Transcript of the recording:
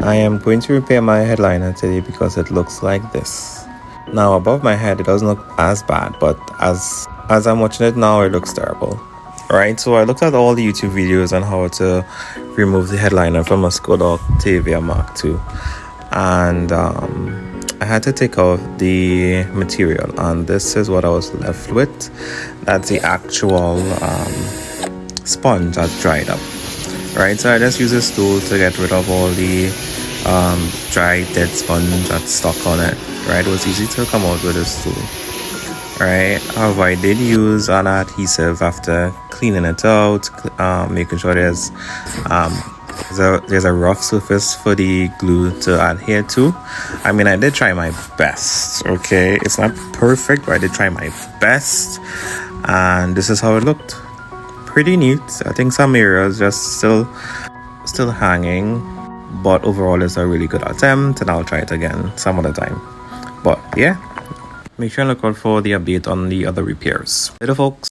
I am going to repair my headliner today because it looks like this. Now above my head it doesn't look as bad, but as I'm watching it now it looks terrible. Right, so I looked at all the YouTube videos on how to remove the headliner from a Skoda Octavia Mk2, and I had to take out the material, and this is what I was left with. That's the actual sponge that dried up. Right, so I just use this tool to get rid of all the dry dead sponge that's stuck on it. Right, it was easy to come out with this tool. Right, however, I did use an adhesive after cleaning it out, making sure there's a rough surface for the glue to adhere to. I mean, I did try my best. Okay, it's not perfect, but I did try my best, and this is how it looked. Pretty neat. I think some areas just still hanging, but overall it's a really good attempt, and I'll try it again some other time. But yeah, make sure and look out for the update on the other repairs. Later folks.